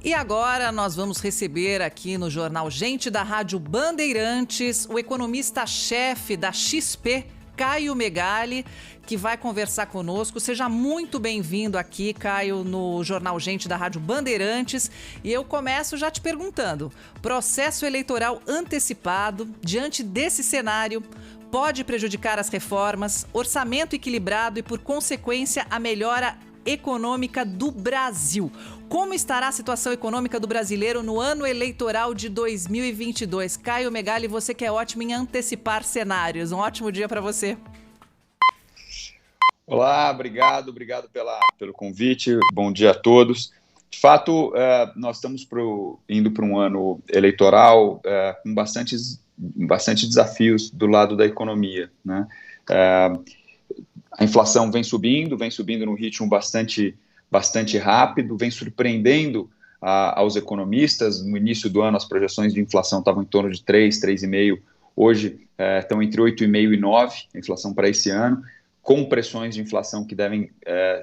E agora nós vamos receber aqui no Jornal Gente da Rádio Bandeirantes o economista-chefe da XP, Caio Megali, que vai conversar conosco. Seja muito bem-vindo aqui, Caio, no Jornal Gente da Rádio Bandeirantes. E eu começo já te perguntando, processo eleitoral antecipado, diante desse cenário, pode prejudicar as reformas, orçamento equilibrado e, por consequência, a melhora econômica do Brasil. Como estará a situação econômica do brasileiro no ano eleitoral de 2022? Caio Megali, você que é ótimo em antecipar cenários. Um ótimo dia para você. Olá, obrigado pelo convite. Bom dia a todos. De fato, nós estamos indo para um ano eleitoral com bastante desafios do lado da economia, né? A inflação vem subindo num ritmo bastante rápido, vem surpreendendo aos economistas. No início do ano, as projeções de inflação estavam em torno de 3,5%. Hoje estão entre 8,5% e 9%, a inflação para esse ano, com pressões de inflação que devem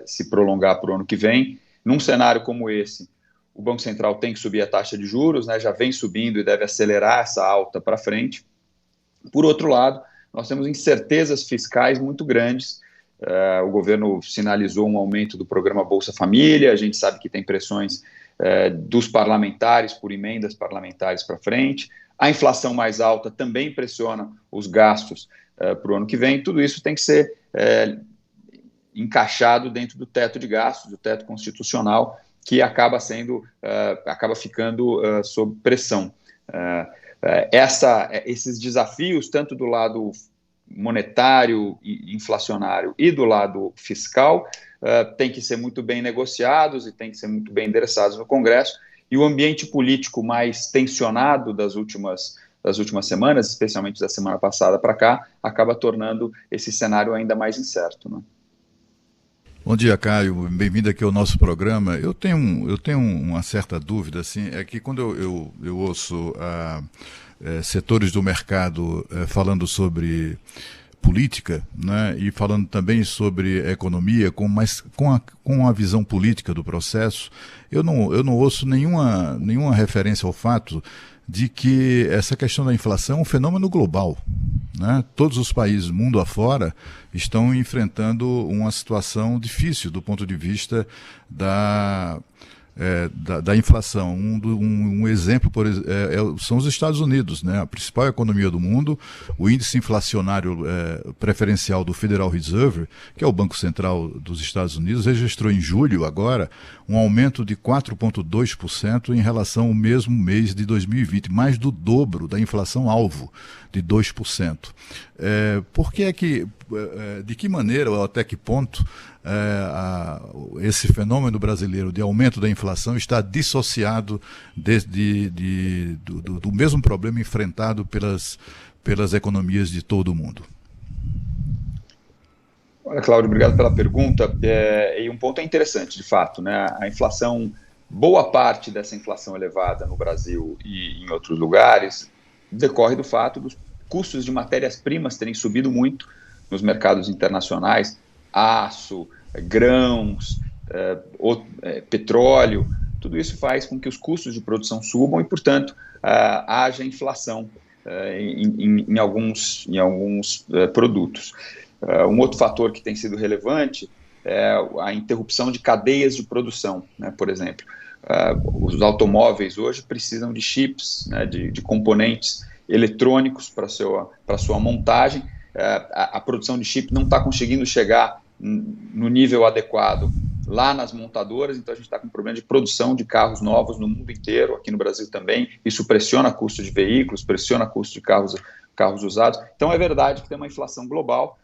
se prolongar para o ano que vem. Num cenário como esse, o Banco Central tem que subir a taxa de juros, né, já vem subindo e deve acelerar essa alta para frente. Por outro lado, nós temos incertezas fiscais muito grandes. O governo sinalizou um aumento do programa Bolsa Família, a gente sabe que tem pressões dos parlamentares por emendas parlamentares para frente. A inflação mais alta também pressiona os gastos para o ano que vem. Tudo isso tem que ser encaixado dentro do teto de gastos, do teto constitucional, que acaba ficando sob pressão. Esses desafios, tanto do lado monetário e inflacionário e do lado fiscal, têm que ser muito bem negociados e têm que ser muito bem endereçados no Congresso, e o ambiente político mais tensionado das últimas semanas, especialmente da semana passada para cá, acaba tornando esse cenário ainda mais incerto, né? Bom dia, Caio. Bem-vindo aqui ao nosso programa. Eu tenho uma certa dúvida, assim, é que quando eu ouço setores do mercado falando sobre política, né, e falando também sobre economia, mas com a visão política do processo, eu não ouço nenhuma referência ao fato de que essa questão da inflação é um fenômeno global, né? Todos os países, mundo afora, estão enfrentando uma situação difícil do ponto de vista da inflação. Um exemplo são os Estados Unidos, né? A principal economia do mundo. O índice inflacionário preferencial do Federal Reserve, que é o Banco Central dos Estados Unidos, registrou em julho agora um aumento de 4,2% em relação ao mesmo mês de 2020, mais do dobro da inflação alvo de 2%. De que maneira ou até que ponto esse fenômeno brasileiro de aumento da inflação está dissociado do mesmo problema enfrentado pelas economias de todo o mundo? Olha, Cláudio, obrigado pela pergunta. E um ponto interessante, de fato, né? A inflação, boa parte dessa inflação elevada no Brasil e em outros lugares, decorre do fato dos custos de matérias-primas terem subido muito nos mercados internacionais. Aço, grãos, petróleo, tudo isso faz com que os custos de produção subam e, portanto, haja inflação em alguns produtos. Um outro fator que tem sido relevante é a interrupção de cadeias de produção, né? Por exemplo, os automóveis hoje precisam de chips, né, de componentes eletrônicos para sua montagem. A produção de chip não está conseguindo chegar no nível adequado lá nas montadoras, então a gente está com um problema de produção de carros novos no mundo inteiro, aqui no Brasil também. Isso pressiona custo de veículos, pressiona custo de carros usados. Então é verdade que tem uma inflação global,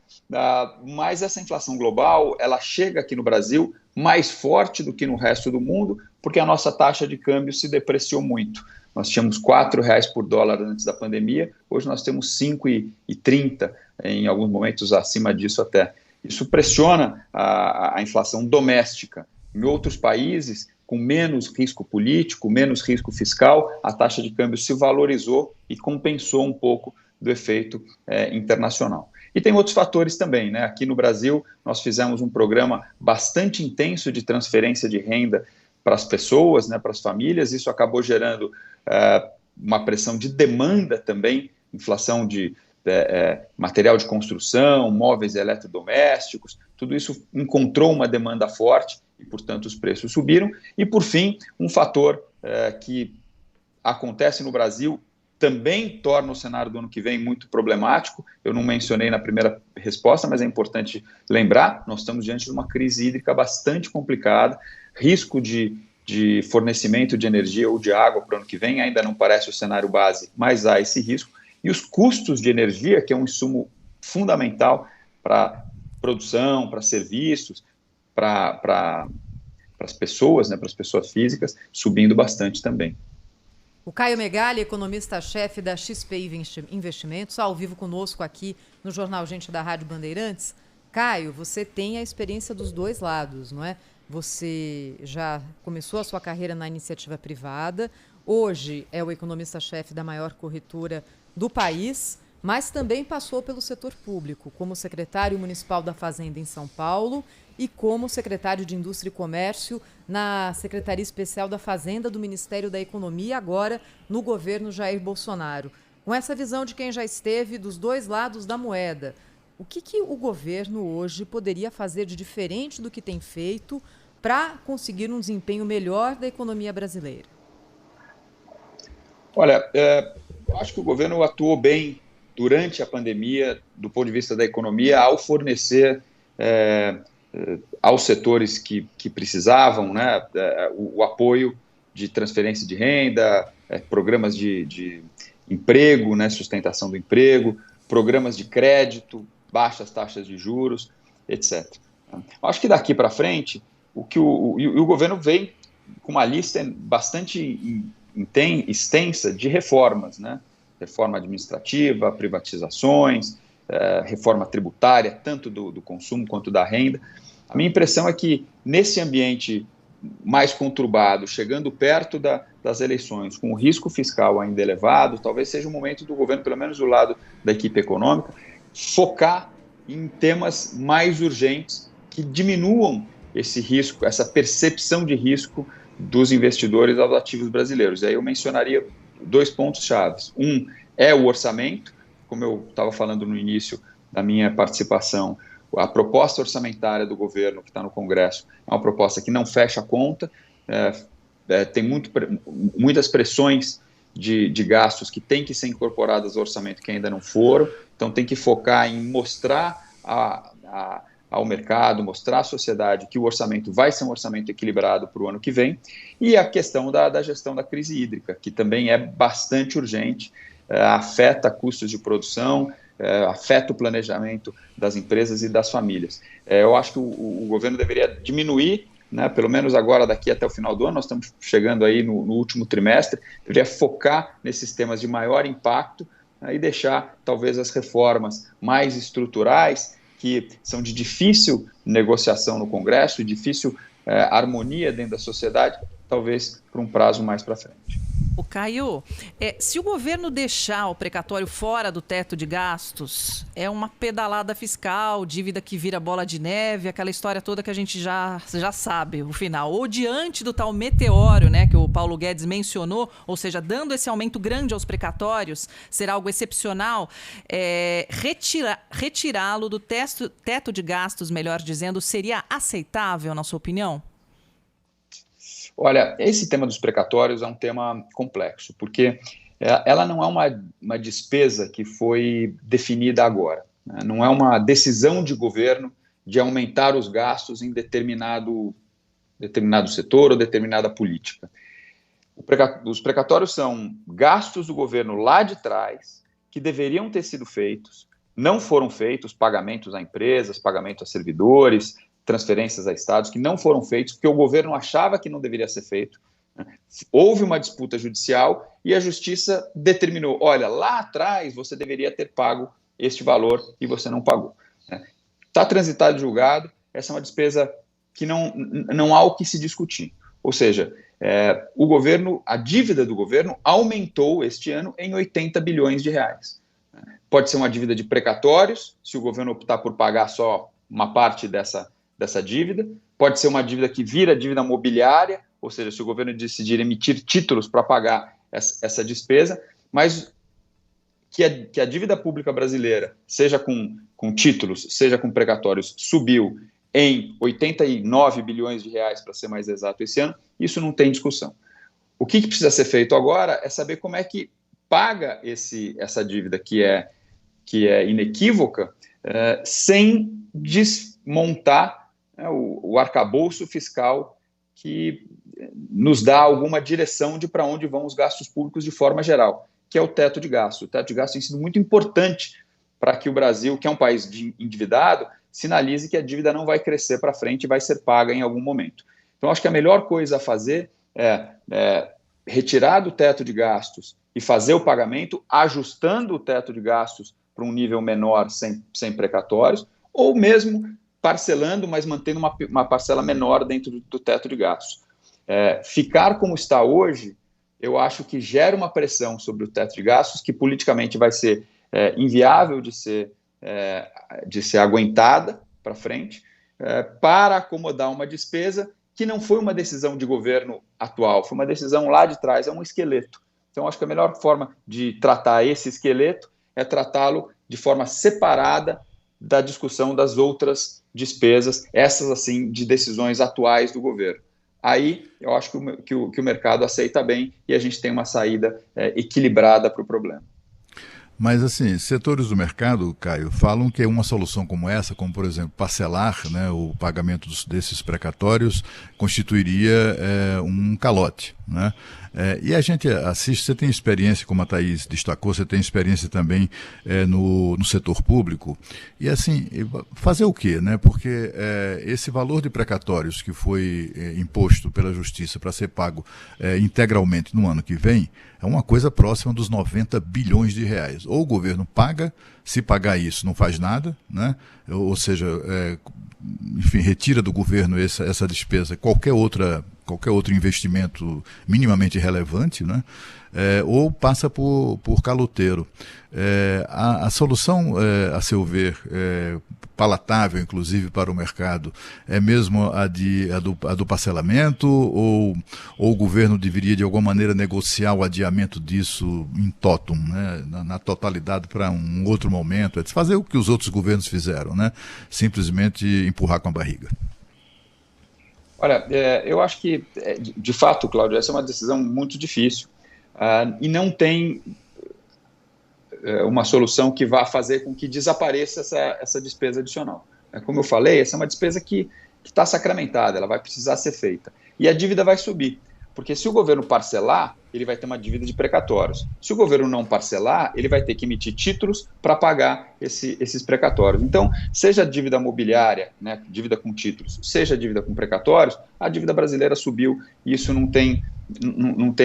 mas essa inflação global ela chega aqui no Brasil mais forte do que no resto do mundo, porque a nossa taxa de câmbio se depreciou muito. Nós tínhamos R$4 por dólar antes da pandemia, hoje nós temos 5,30, em alguns momentos acima disso até. Isso pressiona a inflação doméstica. Em outros países, com menos risco político, menos risco fiscal, a taxa de câmbio se valorizou e compensou um pouco do efeito internacional. E tem outros fatores também, né? Aqui no Brasil, nós fizemos um programa bastante intenso de transferência de renda para as pessoas, né, para as famílias. Isso acabou gerando uma pressão de demanda também, inflação de material de construção, móveis eletrodomésticos, tudo isso encontrou uma demanda forte e, portanto, os preços subiram. E, por fim, um fator que acontece no Brasil também torna o cenário do ano que vem muito problemático. Eu não mencionei na primeira resposta, mas é importante lembrar, nós estamos diante de uma crise hídrica bastante complicada, risco de fornecimento de energia ou de água para o ano que vem, ainda não parece o cenário base, mas há esse risco. E os custos de energia, que é um insumo fundamental para produção, para serviços, para as pessoas, né, para as pessoas físicas, subindo bastante também. O Caio Megali, economista-chefe da XP Investimentos, ao vivo conosco aqui no Jornal Gente da Rádio Bandeirantes. Caio, você tem a experiência dos dois lados, não é? Você já começou a sua carreira na iniciativa privada, hoje é o economista-chefe da maior corretora do país, mas também passou pelo setor público, como secretário municipal da Fazenda em São Paulo e como secretário de Indústria e Comércio na Secretaria Especial da Fazenda do Ministério da Economia, agora no governo Jair Bolsonaro. Com essa visão de quem já esteve dos dois lados da moeda, o que o governo hoje poderia fazer de diferente do que tem feito para conseguir um desempenho melhor da economia brasileira? Olha, eu acho que o governo atuou bem durante a pandemia, do ponto de vista da economia, ao fornecer aos setores que precisavam, né, o apoio de transferência de renda, programas de emprego, né, sustentação do emprego, programas de crédito, baixas taxas de juros, etc. Acho que daqui para frente, o governo vem com uma lista bastante extensa de reformas, né? Reforma administrativa, privatizações, reforma tributária, tanto do consumo quanto da renda. A minha impressão é que, nesse ambiente mais conturbado, chegando perto das eleições, com o risco fiscal ainda elevado, talvez seja o momento do governo, pelo menos do lado da equipe econômica, focar em temas mais urgentes que diminuam esse risco, essa percepção de risco dos investidores aos ativos brasileiros. E aí eu mencionaria 2 pontos chaves. Um é o orçamento, como eu estava falando no início da minha participação, a proposta orçamentária do governo que está no Congresso é uma proposta que não fecha a conta, tem muitas pressões de gastos que têm que ser incorporadas ao orçamento que ainda não foram, então tem que focar em mostrar ao mercado, mostrar à sociedade que o orçamento vai ser um orçamento equilibrado para o ano que vem, e a questão da gestão da crise hídrica, que também é bastante urgente, afeta custos de produção, afeta o planejamento das empresas e das famílias. Eu acho que o governo deveria diminuir, né, pelo menos agora daqui até o final do ano, nós estamos chegando aí no último trimestre, deveria focar nesses temas de maior impacto, e deixar talvez as reformas mais estruturais, que são de difícil negociação no Congresso e difícil harmonia dentro da sociedade, talvez para um prazo mais para frente. O Caio, se o governo deixar o precatório fora do teto de gastos, é uma pedalada fiscal, dívida que vira bola de neve, aquela história toda que a gente já sabe, o final. Ou diante do tal meteoro, né, que o Paulo Guedes mencionou, ou seja, dando esse aumento grande aos precatórios, será algo excepcional, retirá-lo do teto de gastos, melhor dizendo, seria aceitável, na sua opinião? Olha, esse tema dos precatórios é um tema complexo, porque ela não é uma despesa que foi definida agora, né? Não é uma decisão de governo de aumentar os gastos em determinado setor ou determinada política. Os precatórios são gastos do governo lá de trás que deveriam ter sido feitos, não foram feitos, pagamentos a empresas, pagamentos a servidores, transferências a estados que não foram feitos porque o governo achava que não deveria ser feito, né? Houve uma disputa judicial e a justiça determinou, olha, lá atrás você deveria ter pago este valor e você não pagou. Está transitado e julgado, essa é uma despesa que não há o que se discutir. Ou seja, a dívida do governo aumentou este ano em 80 bilhões de reais. Pode ser uma dívida de precatórios, se o governo optar por pagar só uma parte dessa dívida, pode ser uma dívida que vira dívida mobiliária, ou seja, se o governo decidir emitir títulos para pagar essa despesa, mas que a dívida pública brasileira, seja com títulos, seja com precatórios, subiu em 89 bilhões de reais, para ser mais exato, esse ano, isso não tem discussão. O que precisa ser feito agora é saber como é que paga essa dívida que é inequívoca, sem desmontar o arcabouço fiscal que nos dá alguma direção de para onde vão os gastos públicos de forma geral, que é o teto de gasto. O teto de gasto tem sido muito importante para que o Brasil, que é um país endividado, sinalize que a dívida não vai crescer para frente e vai ser paga em algum momento. Então, acho que a melhor coisa a fazer é retirar do teto de gastos e fazer o pagamento, ajustando o teto de gastos para um nível menor, sem precatórios, ou mesmo parcelando, mas mantendo uma parcela menor dentro do teto de gastos. Ficar como está hoje, eu acho que gera uma pressão sobre o teto de gastos que politicamente vai ser inviável de ser aguentada para frente, para acomodar uma despesa que não foi uma decisão de governo atual, foi uma decisão lá de trás, é um esqueleto. Então, acho que a melhor forma de tratar esse esqueleto é tratá-lo de forma separada da discussão das outras despesas, essas, assim, de decisões atuais do governo. Aí, eu acho que o mercado aceita bem e a gente tem uma saída equilibrada para o problema. Mas, assim, setores do mercado, Caio, falam que uma solução como essa, como, por exemplo, parcelar, né, o pagamento desses precatórios, constituiria um calote, né? E a gente assiste, você tem experiência, como a Thaís destacou, você tem experiência também no setor público. E, assim, fazer o quê, né? Porque esse valor de precatórios que foi imposto pela Justiça para ser pago integralmente no ano que vem, é uma coisa próxima dos 90 bilhões de reais. Ou o governo paga, se pagar isso não faz nada, né? Ou seja, enfim, retira do governo essa despesa, qualquer outro investimento minimamente relevante, né? Ou passa por caloteiro. A solução, a seu ver, palatável, inclusive, para o mercado, é mesmo a do parcelamento, ou o governo deveria, de alguma maneira, negociar o adiamento disso in totum, né? na totalidade, para um outro momento, fazer o que os outros governos fizeram, né? Simplesmente empurrar com a barriga. Olha, eu acho que, de fato, Cláudio, essa é uma decisão muito difícil e não tem uma solução que vá fazer com que desapareça essa despesa adicional. Como eu falei, essa é uma despesa que está sacramentada, ela vai precisar ser feita. E a dívida vai subir, porque se o governo parcelar, ele vai ter uma dívida de precatórios. Se o governo não parcelar, ele vai ter que emitir títulos para pagar esses precatórios. Então, seja dívida mobiliária, né, dívida com títulos, seja dívida com precatórios, a dívida brasileira subiu e isso não tem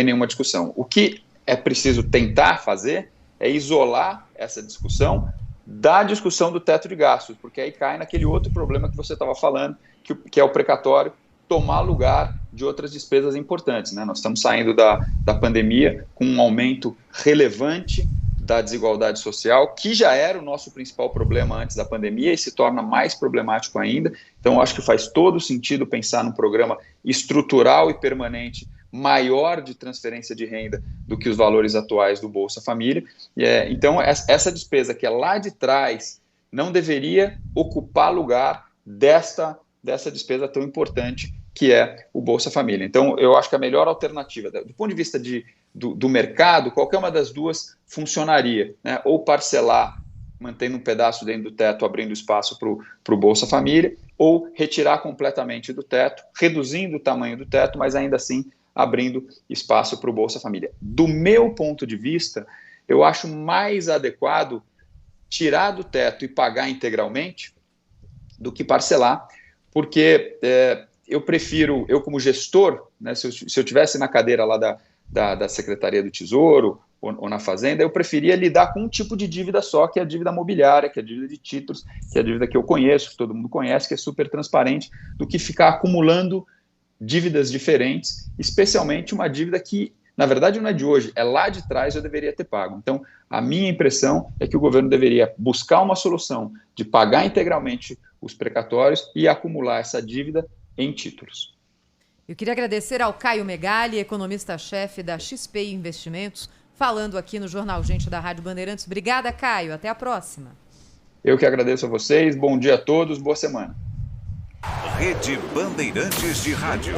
nenhuma discussão. O que é preciso tentar fazer é isolar essa discussão da discussão do teto de gastos, porque aí cai naquele outro problema que você estava falando, que é o precatório tomar lugar de outras despesas importantes, né? Nós estamos saindo da pandemia com um aumento relevante da desigualdade social, que já era o nosso principal problema antes da pandemia e se torna mais problemático ainda. Então, eu acho que faz todo sentido pensar num programa estrutural e permanente maior de transferência de renda do que os valores atuais do Bolsa Família. Então, essa despesa que é lá de trás não deveria ocupar lugar dessa despesa tão importante que é o Bolsa Família. Então, eu acho que a melhor alternativa, do ponto de vista do mercado, qualquer uma das duas funcionaria, né? Ou parcelar, mantendo um pedaço dentro do teto, abrindo espaço para o Bolsa Família, ou retirar completamente do teto, reduzindo o tamanho do teto, mas ainda assim abrindo espaço para o Bolsa Família. Do meu ponto de vista, eu acho mais adequado tirar do teto e pagar integralmente do que parcelar, porque eu prefiro, eu como gestor, né, se eu tivesse na cadeira lá da Secretaria do Tesouro ou na Fazenda, eu preferia lidar com um tipo de dívida só, que é a dívida mobiliária, que é a dívida de títulos, que é a dívida que eu conheço, que todo mundo conhece, que é super transparente, do que ficar acumulando dívidas diferentes, especialmente uma dívida que, na verdade, não é de hoje, é lá de trás eu deveria ter pago. Então, a minha impressão é que o governo deveria buscar uma solução de pagar integralmente os precatórios e acumular essa dívida em títulos. Eu queria agradecer ao Caio Megali, economista-chefe da XP Investimentos, falando aqui no Jornal Gente da Rádio Bandeirantes. Obrigada, Caio. Até a próxima. Eu que agradeço a vocês. Bom dia a todos. Boa semana. Rede Bandeirantes de Rádio.